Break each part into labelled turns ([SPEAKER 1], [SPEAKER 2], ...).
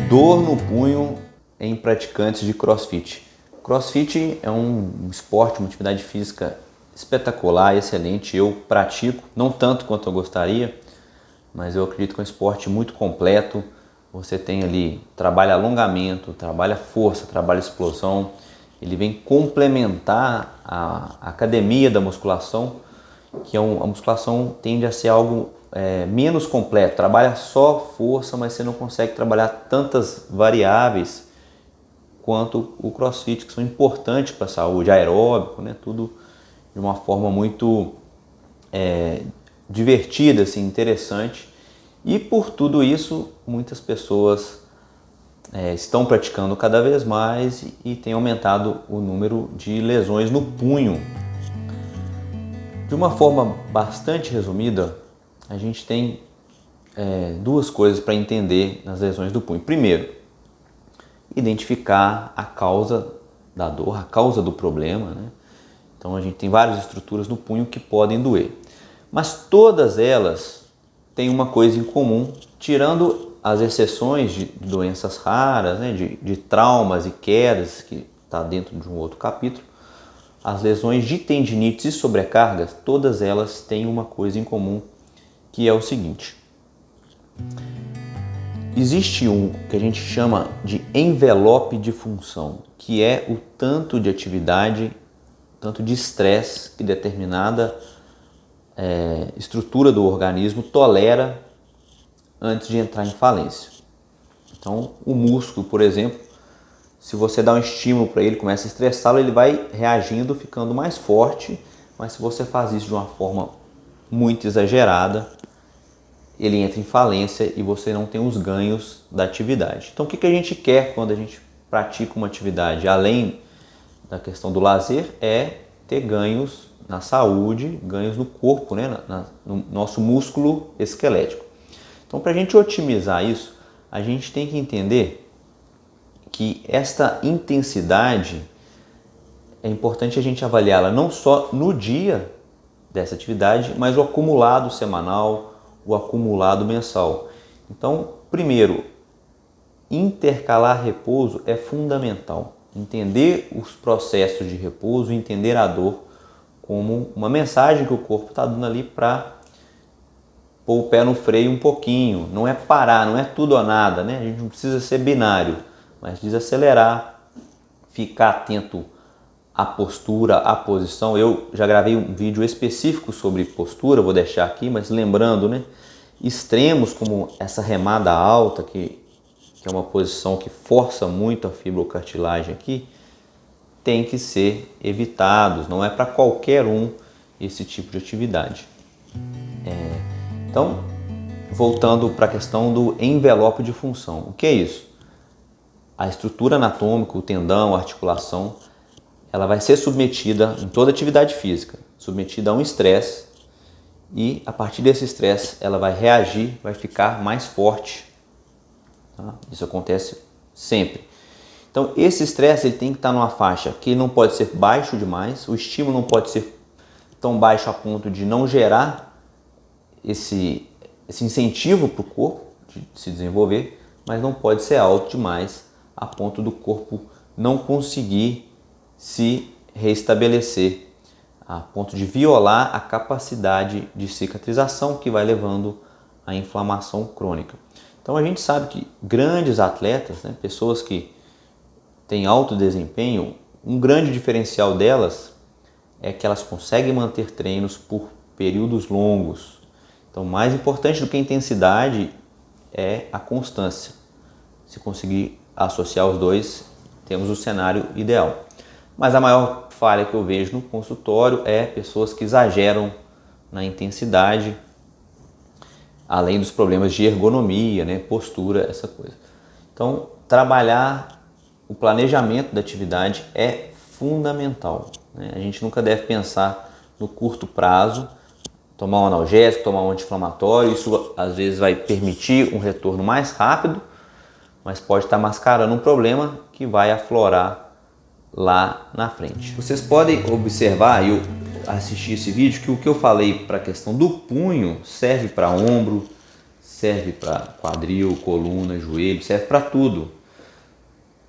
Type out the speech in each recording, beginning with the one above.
[SPEAKER 1] Dor no punho em praticantes de CrossFit. CrossFit é um esporte, uma atividade física espetacular, excelente. Eu pratico, não tanto quanto eu gostaria, mas eu acredito que é um esporte muito completo. Você tem ali, trabalha alongamento, trabalha força, trabalha explosão. Ele vem complementar a academia da musculação, que a musculação tende a ser algo menos completo. Trabalha só força, mas você não consegue trabalhar tantas variáveis quanto o CrossFit, que são importantes para a saúde, aeróbico, né? Tudo de uma forma muito divertida, assim, interessante. E por tudo isso, muitas pessoas estão praticando cada vez mais e tem aumentado o número de lesões no punho. De uma forma bastante resumida, a gente tem duas coisas para entender nas lesões do punho. Primeiro, identificar a causa da dor, a causa do problema, né? Então a gente tem várias estruturas no punho que podem doer, mas todas elas têm uma coisa em comum, tirando as exceções de doenças raras, né? de traumas e quedas, que está dentro de um outro capítulo. As lesões de tendinites e sobrecargas, todas elas têm uma coisa em comum, que é o seguinte: existe um que a gente chama de envelope de função, que é o tanto de atividade, tanto de estresse que determinada estrutura do organismo tolera antes de entrar em falência. Então, o músculo, por exemplo, se você dá um estímulo para ele, começa a estressá-lo, ele vai reagindo, ficando mais forte, mas se você faz isso de uma forma muito exagerada, ele entra em falência e você não tem os ganhos da atividade. Então, o que a gente quer quando a gente pratica uma atividade, além da questão do lazer, é ter ganhos na saúde, ganhos no corpo, né? No nosso músculo esquelético. Então, para a gente otimizar isso, a gente tem que entender que esta intensidade é importante a gente avaliá-la não só no dia dessa atividade, mas o acumulado semanal, o acumulado mensal. Então, primeiro, intercalar repouso é fundamental. Entender os processos de repouso, entender a dor como uma mensagem que o corpo está dando ali para pôr o pé no freio um pouquinho. Não é parar, não é tudo ou nada, né? A gente não precisa ser binário, mas desacelerar, ficar atento à postura, à posição. Eu já gravei um vídeo específico sobre postura, vou deixar aqui, mas lembrando, né? Extremos como essa remada alta, que é uma posição que força muito a fibrocartilagem aqui, tem que ser evitados. Não é para qualquer um esse tipo de atividade. Então, voltando para a questão do envelope de função. O que é isso? A estrutura anatômica, o tendão, a articulação, ela vai ser submetida, em toda atividade física, submetida a um estresse, e a partir desse estresse ela vai reagir, vai ficar mais forte. Tá? Isso acontece sempre. Então esse estresse ele tem que estar numa faixa que não pode ser baixo demais, o estímulo não pode ser tão baixo a ponto de não gerar esse incentivo para o corpo de se desenvolver, mas não pode ser alto demais a ponto do corpo não conseguir se restabelecer, a ponto de violar a capacidade de cicatrização que vai levando à inflamação crônica. Então a gente sabe que grandes atletas, né, pessoas que têm alto desempenho, um grande diferencial delas é que elas conseguem manter treinos por períodos longos. Então mais importante do que a intensidade é a constância. Se conseguir associar os dois, temos o cenário ideal. Mas a maior falha que eu vejo no consultório é pessoas que exageram na intensidade, além dos problemas de ergonomia, né, postura, essa coisa. Então, trabalhar o planejamento da atividade é fundamental, né? A gente nunca deve pensar no curto prazo, tomar um analgésico, tomar um anti-inflamatório, isso às vezes vai permitir um retorno mais rápido, mas pode estar mascarando um problema que vai aflorar lá na frente. Vocês podem observar e assistir esse vídeo que o que eu falei para a questão do punho serve para ombro, serve para quadril, coluna, joelho, serve para tudo.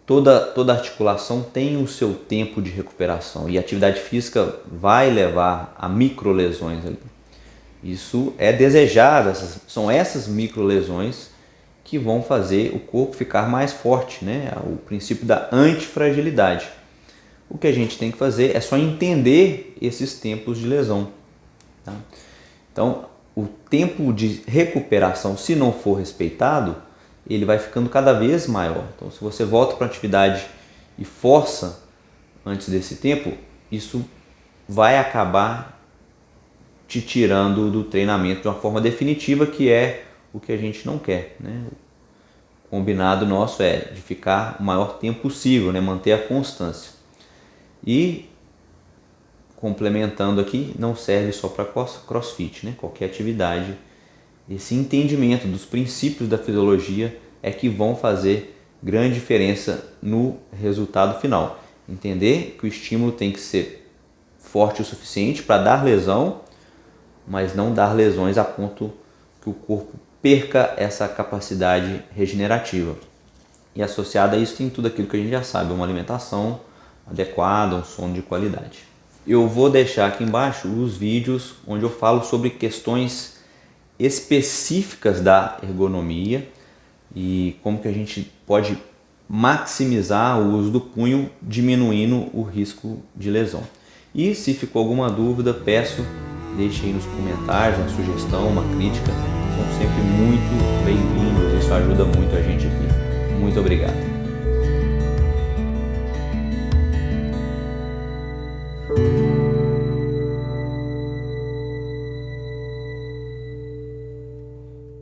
[SPEAKER 1] Toda articulação tem o seu tempo de recuperação e a atividade física vai levar a microlesões ali. Isso é desejado, são essas microlesões que vão fazer o corpo ficar mais forte, né? O princípio da antifragilidade. O que a gente tem que fazer é só entender esses tempos de lesão. Tá? Então, o tempo de recuperação, se não for respeitado, ele vai ficando cada vez maior. Então, se você volta para a atividade e força antes desse tempo, isso vai acabar te tirando do treinamento de uma forma definitiva, que é o que a gente não quer, né? O combinado nosso é de ficar o maior tempo possível, né? Manter a constância. E, complementando aqui, não serve só para crossfit, né? Qualquer atividade. Esse entendimento dos princípios da fisiologia é que vão fazer grande diferença no resultado final. Entender que o estímulo tem que ser forte o suficiente para dar lesão, mas não dar lesões a ponto que o corpo perca essa capacidade regenerativa. E associado a isso tem tudo aquilo que a gente já sabe, uma alimentação adequada, um sono de qualidade. Eu vou deixar aqui embaixo os vídeos onde eu falo sobre questões específicas da ergonomia e como que a gente pode maximizar o uso do punho, diminuindo o risco de lesão. E se ficou alguma dúvida, peço, deixe aí nos comentários uma sugestão, uma crítica, são sempre muito bem-vindos, isso ajuda muito a gente aqui. Muito obrigado.